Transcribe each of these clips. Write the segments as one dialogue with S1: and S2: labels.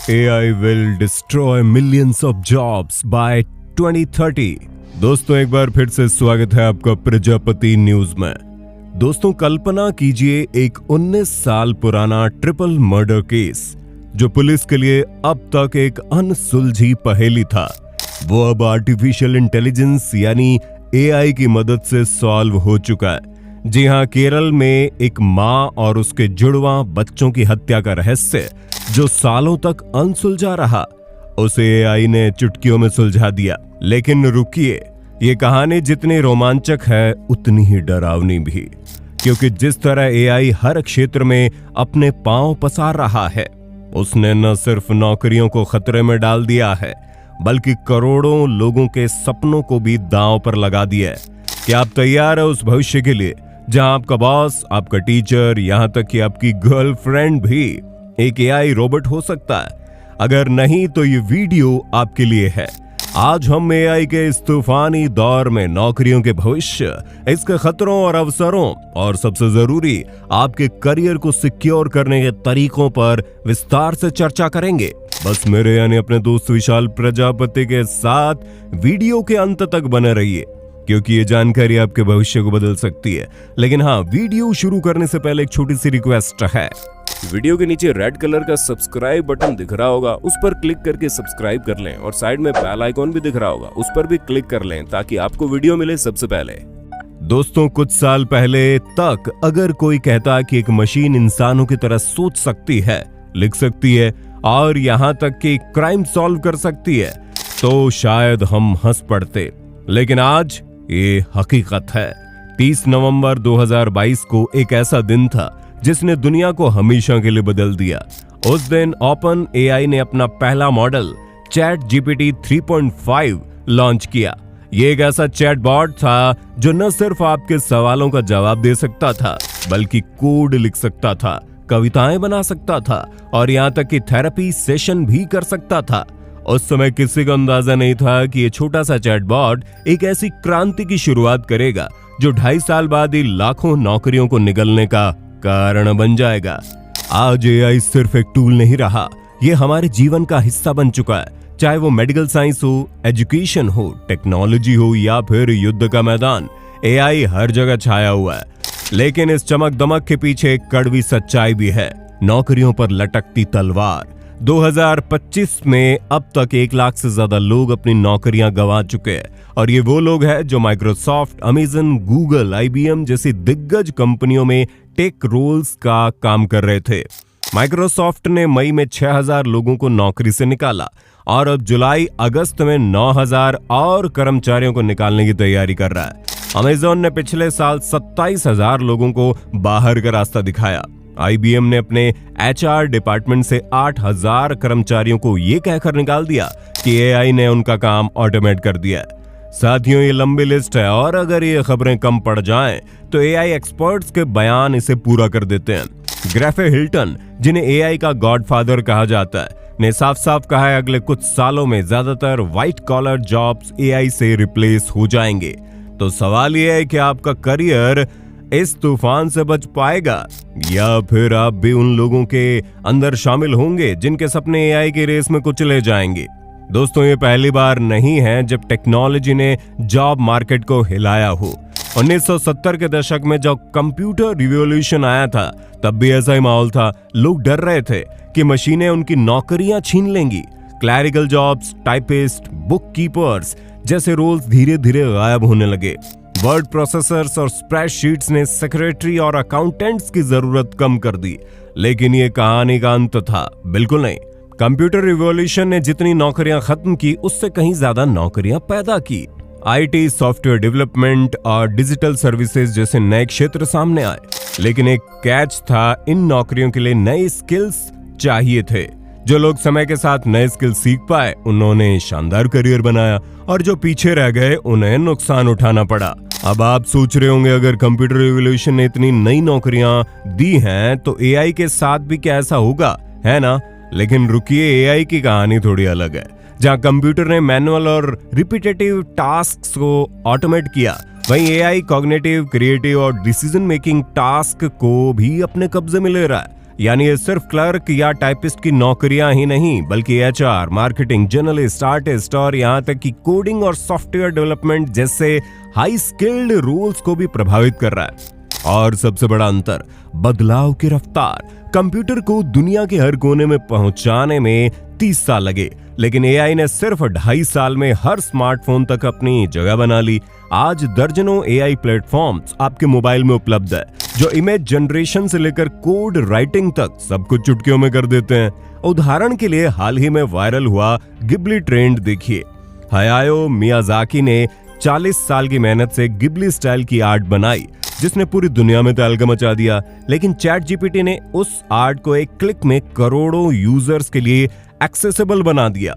S1: AI will destroy millions of jobs by 2030। दोस्तों एक बार फिर से स्वागत है आपका प्रजापति न्यूज में। दोस्तों कल्पना कीजिए एक 19 साल पुराना ट्रिपल मर्डर केस जो पुलिस के लिए अब तक एक अनसुलझी पहेली था, वो अब आर्टिफिशियल इंटेलिजेंस यानी AI की मदद से सॉल्व हो चुका है। जी हाँ, केरल में एक माँ और उसके जुड़वा बच्चों की हत्या का रहस्य जो सालों तक अनसुलझा रहा, उसे AI ने चुटकियों में सुलझा दिया। लेकिन रुकिए, ये कहानी जितनी रोमांचक है उतनी ही डरावनी भी, क्योंकि जिस तरह AI हर क्षेत्र में अपने पांव पसार रहा है, उसने न सिर्फ नौकरियों को खतरे में डाल दिया है, बल्कि करोड़ों लोगों के सपनों को भी दांव पर लगा दिया है। क्या आप तैयार है उस भविष्य के लिए जहां आपका बॉस, आपका टीचर, यहां तक कि आपकी गर्लफ्रेंड भी एक AI रोबोट हो सकता है? अगर नहीं तो ये वीडियो आपके लिए है। आज हम AI के इस तूफानी दौर में नौकरियों के भविष्य, इसके खतरों और अवसरों, और सबसे जरूरी आपके करियर को सिक्योर करने के तरीकों पर विस्तार से चर्चा करेंगे। बस मेरे यानी अपने दोस्त विशाल प्रजापति के साथ वीडियो के अंत तक बने रहिए, क्योंकि ये जानकारी आपके भविष्य को बदल सकती है। लेकिन हाँ, वीडियो शुरू करने से पहले एक छोटी सी रिक्वेस्ट है।
S2: वीडियो के नीचे रेड कलर का सब्सक्राइब बटन दिख रहा होगा, उस पर क्लिक करके सब्सक्राइब कर लें, और साइड में बेल आइकॉन भी दिख रहा होगा, उस पर भी क्लिक कर लें ताकि आपको वीडियो मिले सबसे पहले।
S1: दोस्तों कुछ साल पहले तक अगर कोई कहता कि एक मशीन इंसानों की तरह सोच सकती है, लिख सकती है और यहाँ तक कि क्राइम सॉल्व कर सकती है, तो शायद हम हंस पड़ते। लेकिन आज ये हकीकत है। 30 नवंबर 2022 को एक ऐसा दिन था जिसने दुनिया को हमेशा के लिए बदल दिया। उस दिन ओपन AI ने अपना पहला मॉडल ChatGPT 3.5 लॉन्च किया। ये एक ऐसा चैटबॉट था जो न सिर्फ आपके सवालों का जवाब दे सकता था, बल्कि कोड लिख सकता था, कविताएं बना सकता था और यहाँ तक कि थेरेपी सेशन भी कर सकता था। उस समय किसी को अंदाजा नहीं था कि ये छोटा सा चैटबॉट एक ऐसी क्रांति की शुरुआत करेगा जो 2.5 साल बाद ही लाखों नौकरियों को निगलने का कारण बन जाएगा। आज AI सिर्फ एक टूल नहीं रहा, ये हमारे जीवन का हिस्सा बन चुका है। चाहे वो मेडिकल साइंस हो, एजुकेशन हो, टेक्नोलॉजी हो या फिर युद्ध का मैदान, AI हर जगह छाया हुआ है। लेकिन इस चमक दमक के पीछे एक कड़वी सच्चाई भी है, नौकरियों पर लटकती तलवार। 2025 में अब तक 1 लाख से ज्यादा लोग अपनी नौकरियां गंवा चुके हैं, और ये वो लोग हैं जो माइक्रोसॉफ्ट, अमेजन, गूगल, IBM जैसी दिग्गज कंपनियों में टेक रोल्स का काम कर रहे थे। माइक्रोसॉफ्ट ने मई में 6000 लोगों को नौकरी से निकाला और अब जुलाई अगस्त में 9000 और कर्मचारियों को निकालने की तैयारी कर रहा है। अमेजन ने पिछले साल 27000 लोगों को बाहर का रास्ता दिखाया। IBM ने अपने HR डिपार्टमेंट से 8000 कर्मचारियों को ये कहकर निकाल दिया कि AI ने उनका काम ऑटोमेट कर दिया है। साथियों, ये लंबी लिस्ट है और अगर ये खबरें कम पड़ जाएं तो AI एक्सपर्ट्स के बयान इसे पूरा कर देते हैं। ग्रेफे हिल्टन, जिन्हें AI का गॉडफादर कहा जाता है, ने साफ साफ कहा है अगले कुछ सालों में ज्यादातर व्हाइट कॉलर जॉब्स AI से रिप्लेस हो जाएंगे। तो सवाल यह है कि आपका करियर इस तूफान से बच पाएगा, या फिर आप भी उन लोगों के अंदर शामिल होंगे जिनके सपने AI की रेस में कुचले जाएंगे। दोस्तों ये पहली बार नहीं है जब टेक्नोलॉजी ने जॉब मार्केट को हिलाया हो। 1970 के दशक में जब कंप्यूटर रिवॉल्यूशन आया था, तब भी ऐसा ही माहौल था। लोग डर रहे थे कि मशीनें उनकी नौकरियां छीन लेंगी। Clerical jobs, typist, book keepers जैसे रोल्स धीरे धीरे गायब होने लगे। वर्ड प्रोसेसर्स और स्प्रेडशीट्स ने सेक्रेटरी और अकाउंटेंट्स की जरूरत कम कर दी। लेकिन ये कहानी का अंत था? बिल्कुल नहीं। कंप्यूटर रिवॉल्यूशन ने जितनी नौकरियां खत्म की, उससे कहीं ज्यादा नौकरियां पैदा की। IT, सॉफ्टवेयर डेवलपमेंट और डिजिटल सर्विसेज जैसे नए क्षेत्र सामने आए। लेकिन एक कैच था, इन नौकरियों के लिए नए स्किल्स चाहिए थे। जो लोग समय के साथ नए स्किल सीख पाए, उन्होंने शानदार करियर बनाया, और जो पीछे रह गए उन्हें नुकसान उठाना पड़ा। अब आप सोच रहे होंगे, अगर कंप्यूटर रिवॉल्यूशन ने इतनी नई नौकरियां दी हैं तो AI के साथ भी क्या ऐसा होगा, है ना? लेकिन रुकिए, AI की कहानी थोड़ी अलग है। जहां कंप्यूटर ने मैनुअल और रिपीटेटिव टास्क्स को ऑटोमेट किया, वहीं AI कॉग्निटिव, क्रिएटिव और डिसीजन मेकिंग टास्क को भी अपने कब्जे में ले रहा है। यानी ये सिर्फ क्लर्क या टाइपिस्ट की नौकरियां ही नहीं बल्कि एचआर, मार्केटिंग, जर्नलिस्ट, आर्टिस्ट और यहाँ तक कि कोडिंग और सॉफ्टवेयर डेवलपमेंट जैसे हाई स्किल्ड रोल्स को भी प्रभावित कर रहा है। और सबसे बड़ा अंतर, बदलाव की रफ्तार। कंप्यूटर को दुनिया के हर कोने में पहुंचाने में 30 साल लगे, लेकिन एआई ने सिर्फ 2.5 साल में हर स्मार्टफोन तक अपनी जगह बना ली। आज दर्जनों एआई प्लेटफॉर्म्स आपके मोबाइल में उपलब्ध है, जो इमेज जनरेशन से लेकर कोड राइटिंग तक सब कुछ चुटकियों में कर देते हैं। उदाहरण के लिए हाल ही में वायरल हुआ गिबली ट्रेंड देखिए। हायाओ मियाजाकी ने 40 साल की मेहनत से गिबली स्टाइल की आर्ट बनाई, जिसने पूरी दुनिया में तहलका मचा दिया। लेकिन चैट जीपीटी ने उस आर्ट को एक क्लिक में करोड़ों यूजर्स के लिए एक्सेसिबल बना दिया।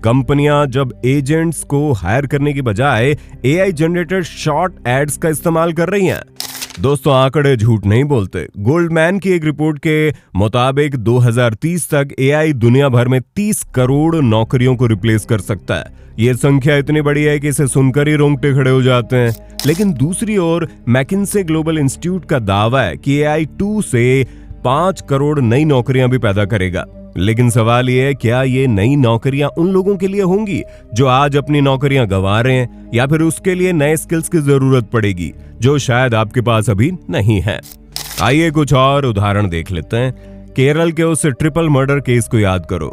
S1: कंपनियां जब एजेंट्स को हायर करने की बजाय एआई जनरेटेड शॉर्ट एड्स का इस्तेमाल कर रही हैं। दोस्तों, आंकड़े झूठ नहीं बोलते। गोल्डमैन की एक रिपोर्ट के मुताबिक 2030 तक एआई दुनिया भर में 30 करोड़ नौकरियों को रिप्लेस कर सकता है। ये संख्या इतनी बड़ी है कि इसे सुनकर ही रोंगटे खड़े हो जाते हैं। लेकिन दूसरी ओर मैकिन्से ग्लोबल इंस्टीट्यूट का दावा है कि एआई 2 से 5 करोड़ नई नौकरियां भी पैदा करेगा। लेकिन सवाल ये है, क्या ये नई नौकरियां उन लोगों के लिए होंगी जो आज अपनी नौकरियां गंवा रहे हैं, या फिर उसके लिए नए स्किल्स की जरूरत पड़ेगी जो शायद आपके पास अभी नहीं है। आइए कुछ और उदाहरण देख लेते हैं। केरल के उस ट्रिपल मर्डर केस को याद करो।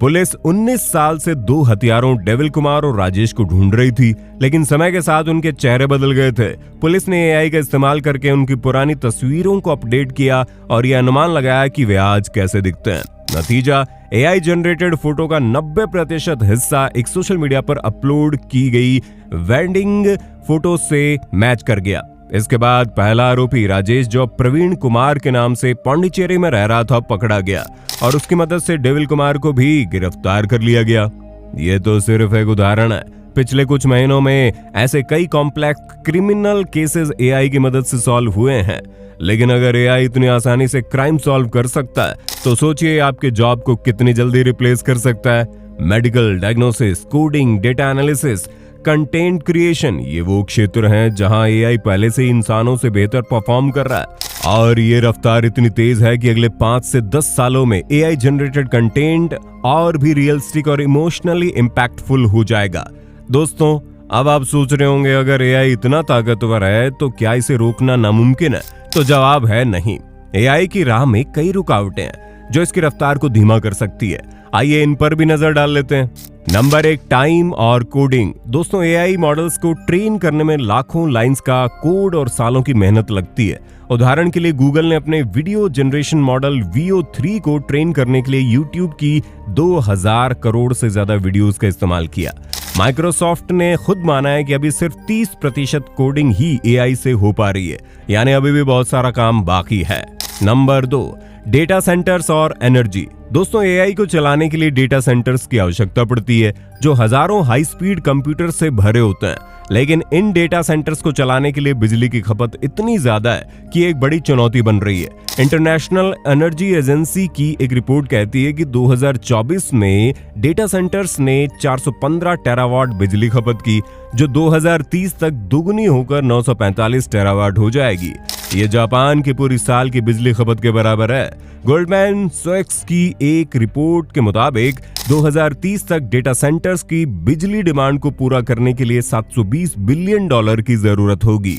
S1: पुलिस 19 साल से 2 हत्यारों डेविल कुमार और राजेश को ढूंढ रही थी, लेकिन समय के साथ उनके चेहरे बदल गए थे। पुलिस ने एआई का इस्तेमाल करके उनकी पुरानी तस्वीरों को अपडेट किया और यह अनुमान लगाया कि वे आज कैसे दिखते हैं। नतीजा, एआई जनरेटेड फोटो का 90% हिस्सा एक सोशल मीडिया पर अपलोड की गई वेडिंग फोटो से मैच कर गया। इसके बाद पहला आरोपी राजेश, जो प्रवीण कुमार के नाम से पांडिचेरी में रह रहा था, पकड़ा गया और उसकी मदद से डेविल कुमार को भी गिरफ्तार कर लिया गया। ये तो सिर्फ एक उदाहरण है। पिछले कुछ महीनों में ऐसे कई कॉम्प्लेक्स क्रिमिनल केसेस एआई की मदद से सॉल्व हुए हैं। लेकिन अगर एआई इतनी आसानी से क्राइम सॉल्व कर सकता है, तो सोचिए आपके जॉब को कितनी जल्दी रिप्लेस कर सकता है। Medical diagnosis, coding, data analysis, content creation, ये वो क्षेत्र हैं जहां एआई पहले से इंसानों से बेहतर परफॉर्म कर रहा है। और ये रफ्तार इतनी तेज है कि अगले 5 से 10 सालों में एआई जनरेटेड कंटेंट और भी रियलिस्टिक और इमोशनली इम्पैक्टफुल हो जाएगा। दोस्तों, अब आप सोच रहे होंगे, अगर एआई इतना ताकतवर है तो क्या इसे रोकना नामुमकिन है? तो जवाब है नहीं। एआई की राह में कई रुकावटें हैं जो इसकी रफ्तार को धीमा कर सकती है। आइए इन पर भी नजर डाल लेते हैं। नंबर 1, टाइम और कोडिंग। दोस्तों, एआई मॉडल्स को ट्रेन करने में लाखों लाइंस का कोड और सालों की मेहनत लगती है। उदाहरण के लिए गूगल ने अपने वीडियो जनरेशन मॉडल VO3 को ट्रेन करने के लिए यूट्यूब की 2000 करोड़ से ज्यादा वीडियोस का इस्तेमाल किया। माइक्रोसॉफ्ट ने खुद माना है कि अभी सिर्फ 30% कोडिंग ही एआई से हो पा रही है, यानी अभी भी बहुत सारा काम बाकी है। नंबर 2, डेटा सेंटर्स और एनर्जी। दोस्तों, एआई को चलाने के लिए डेटा सेंटर्स की आवश्यकता पड़ती है, जो हजारों हाई स्पीड कंप्यूटर से भरे होते हैं। लेकिन इन डेटा सेंटर्स को चलाने के लिए बिजली की खपत इतनी ज्यादा है कि एक बड़ी चुनौती बन रही है। इंटरनेशनल एनर्जी एजेंसी की एक रिपोर्ट कहती है कि 2024 में डेटा सेंटर्स ने 415 टेरावाट बिजली खपत की, जो 2030 तक दोगुनी होकर 945 टेरावाट हो जाएगी। ये जापान की पूरी साल की बिजली खपत के बराबर है। गोल्डमैन सैक्स की एक रिपोर्ट के मुताबिक 2030 तक डेटा सेंटर्स की बिजली डिमांड को पूरा करने के लिए $720 बिलियन की जरूरत होगी।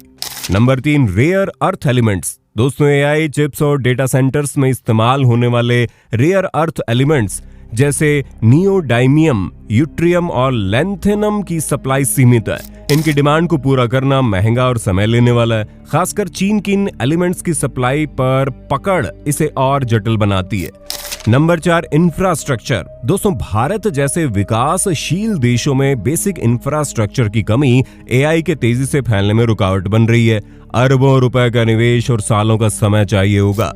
S1: Number 3, rare earth elements. दोस्तों, एआई चिप्स और डेटा सेंटर्स में इस्तेमाल होने वाले रेयर अर्थ एलिमेंट्स जैसे नियोडाइमियम, यूट्रियम और लैंथेनम की सप्लाई सीमित है। इनकी डिमांड को पूरा करना महंगा और समय लेने वाला है। खासकर चीन की इन एलिमेंट्स की सप्लाई पर पकड़ इसे और जटिल बनाती है। Number 4, infrastructure. दोस्तों, भारत जैसे विकासशील देशों में बेसिक इंफ्रास्ट्रक्चर की कमी एआई के तेजी से फैलने में रुकावट बन रही है। अरबों रुपए का निवेश और सालों का समय चाहिए होगा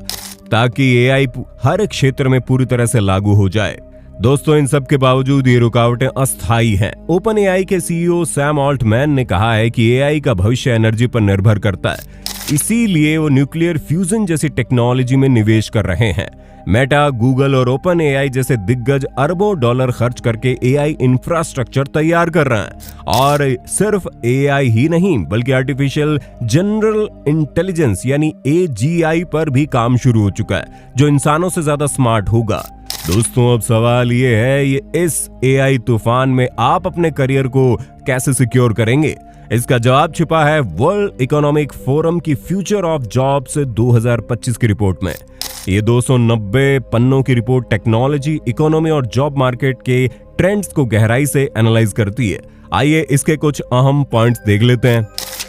S1: ताकि एआई हर क्षेत्र में पूरी तरह से लागू हो जाए। दोस्तों, इन सब के बावजूद ये रुकावटें अस्थायी हैं। ओपन एआई के CEO सैम ऑल्टमैन ने कहा है कि एआई का भविष्य एनर्जी पर निर्भर करता है। इसीलिए वो न्यूक्लियर फ्यूजन जैसी टेक्नोलॉजी में निवेश कर रहे हैं। मेटा, गूगल और ओपन एआई जैसे दिग्गज अरबों डॉलर खर्च करके एआई इंफ्रास्ट्रक्चर तैयार कर रहे हैं। और सिर्फ एआई ही नहीं बल्कि आर्टिफिशियल जनरल इंटेलिजेंस यानी एजीआई पर भी काम शुरू हो चुका है, जो इंसानों से ज्यादा स्मार्ट होगा। दोस्तों, अब सवाल ये है, ये इस एआई तूफान में आप अपने करियर को कैसे सिक्योर करेंगे? इसका जवाब छिपा है वर्ल्ड इकोनॉमिक फोरम की फ्यूचर ऑफ जॉब्स 2025 की रिपोर्ट में। ये 290 पन्नों की रिपोर्ट टेक्नोलॉजी, इकोनॉमी और जॉब मार्केट के ट्रेंड्स को गहराई से एनालाइज करती है। आइए इसके कुछ अहम पॉइंट्स देख लेते हैं।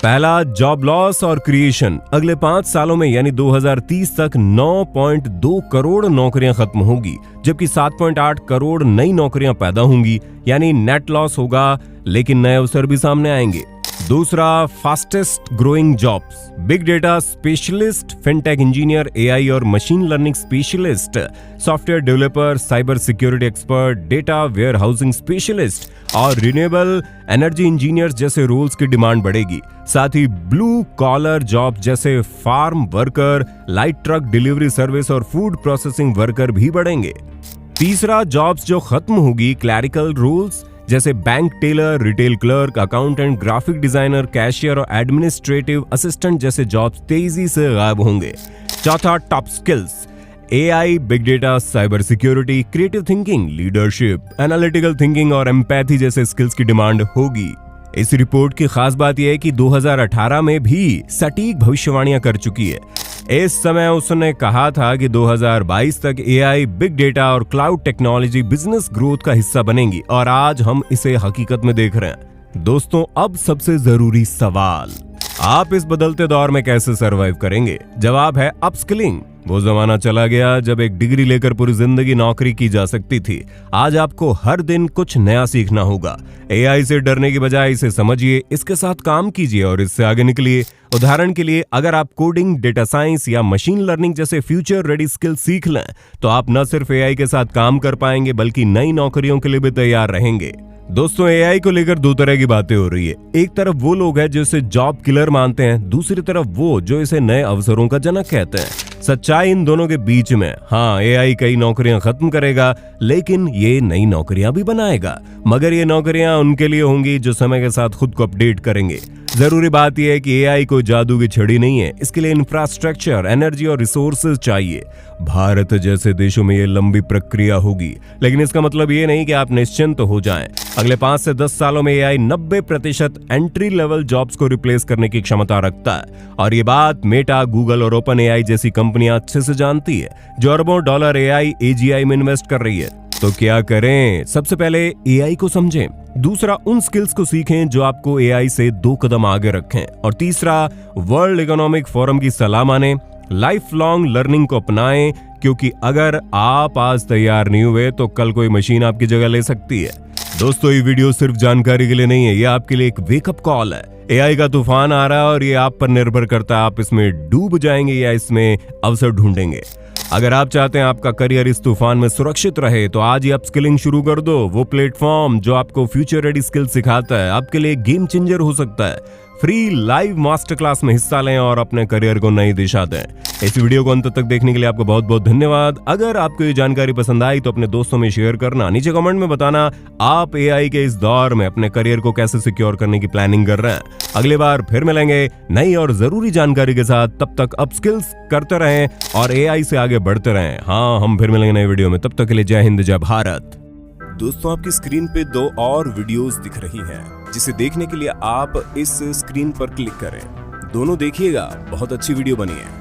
S1: पहला, जॉब लॉस और क्रिएशन। अगले 5 सालों में यानी 2030 तक 9.2 करोड़ नौकरियां खत्म होगी, जबकि 7.8 करोड़ नई नौकरियां पैदा होंगी, यानी नेट लॉस होगा, लेकिन नए अवसर भी सामने आएंगे। दूसरा, fastest growing jobs. Big data specialist, fintech engineer, AI और machine learning specialist, software developer, cyber security expert, data warehousing specialist और रिन्यूएबल एनर्जी इंजीनियर्स जैसे रोल्स की डिमांड बढ़ेगी। साथ ही ब्लू कॉलर जॉब जैसे farm worker, light truck delivery service और food processing worker भी बढ़ेंगे। तीसरा, जॉब्स जो खत्म होगी, क्लैरिकल रोल्स जैसे bank teller, retail clerk, accountant, graphic designer, cashier और एडमिनिस्ट्रेटिव असिस्टेंट जैसे जॉब्स तेजी से गायब होंगे। चौथा, top skills. AI, big data, cyber security, creative thinking, leadership, analytical thinking और एम्पैथी जैसे स्किल्स की डिमांड होगी। इस रिपोर्ट की खास बात यह है कि 2018 में भी सटीक भविष्यवाणियां कर चुकी है। इस समय उसने कहा था कि 2022 तक एआई, बिग डेटा और क्लाउड टेक्नोलॉजी बिजनेस ग्रोथ का हिस्सा बनेंगी और आज हम इसे हकीकत में देख रहे हैं। दोस्तों, अब सबसे जरूरी सवाल, आप इस बदलते दौर में कैसे सरवाइव करेंगे? जवाब है अपस्किलिंग। वो जमाना चला गया जब एक डिग्री लेकर पूरी जिंदगी नौकरी की जा सकती थी। आज आपको हर दिन कुछ नया सीखना होगा। एआई से डरने की बजाय इसे समझिए, इसके साथ काम कीजिए और इससे आगे निकलिए। उदाहरण के लिए, अगर आप कोडिंग, डेटा साइंस या मशीन लर्निंग जैसे फ्यूचर रेडी स्किल सीख लें, तो आप न सिर्फ एआई के साथ काम कर पाएंगे बल्कि नई नौकरियों के लिए भी तैयार रहेंगे। दोस्तों, एआई को लेकर दो तरह की बातें हो रही है। एक तरफ वो लोग हैं जो इसे जॉब किलर मानते हैं, दूसरी तरफ वो जो इसे नए अवसरों का जनक कहते हैं। सच्चाई इन दोनों के बीच में। हाँ, एआई कई नौकरियां खत्म करेगा, लेकिन ये नई नौकरियां भी बनाएगा, मगर ये नौकरियां उनके लिए होंगी जो समय के साथ खुद को अपडेट करेंगे। जरूरी बात यह है कि एआई कोई जादू की छड़ी नहीं है। इसके लिए इंफ्रास्ट्रक्चर, एनर्जी और रिसोर्सेज चाहिए। भारत जैसे देशों में ये लंबी प्रक्रिया होगी, लेकिन इसका मतलब ये नहीं कि आप निश्चिंत हो जाएं। अगले 5 से 10 सालों में एआई 90% एंट्री लेवल जॉब्स को रिप्लेस करने की क्षमता रखता है, और ये बात मेटा, गूगल और ओपन एआई जैसी कंपनियां अच्छे से जानती है, जो अरबों डॉलर एआई, एजीआई में इन्वेस्ट कर रही है। तो क्या करें? सबसे पहले एआई को समझें, दूसरा उन स्किल्स को सीखें जो आपको एआई से 2 कदम आगे रखें, और तीसरा वर्ल्ड इकोनॉमिक फोरम की सलाह माने, लाइफ लॉन्ग लर्निंग को अपनाएं, क्योंकि अगर आप आज तैयार नहीं हुए तो कल कोई मशीन आपकी जगह ले सकती है। दोस्तों, ये वीडियो सिर्फ जानकारी के लिए नहीं है, ये आपके लिए एक वेकअप कॉल है। एआई का तूफान आ रहा है और ये आप पर निर्भर करता है, आप इसमें डूब जाएंगे या इसमें अवसर ढूंढेंगे। अगर आप चाहते हैं आपका करियर इस तूफान में सुरक्षित रहे, तो आज ही अपस्किलिंग शुरू कर दो। वो प्लेटफॉर्म जो आपको फ्यूचर रेडी स्किल सिखाता है, आपके लिए गेम चेंजर हो सकता है। फ्री लाइव मास्टर क्लास में हिस्सा लें और अपने करियर को नई दिशा दें। इस वीडियो को अंत तक देखने के लिए आपको बहुत बहुत धन्यवाद। अगर आपको ये जानकारी पसंद आई तो अपने दोस्तों में शेयर करना, नीचे कमेंट में बताना आप एआई के इस दौर में अपने करियर को कैसे सिक्योर करने की प्लानिंग कर रहे हैं। अगली बार फिर मिलेंगे नई और जरूरी जानकारी के साथ। तब तक अपस्किल्स करते रहें और एआई से आगे बढ़ते रहें। हाँ, हम फिर मिलेंगे नई वीडियो में। तब तक के लिए जय हिंद, जय भारत।
S2: दोस्तों, आपकी स्क्रीन पे 2 और वीडियोस दिख रही हैं, जिसे देखने के लिए आप इस स्क्रीन पर क्लिक करें। दोनों देखिएगा, बहुत अच्छी वीडियो बनी है।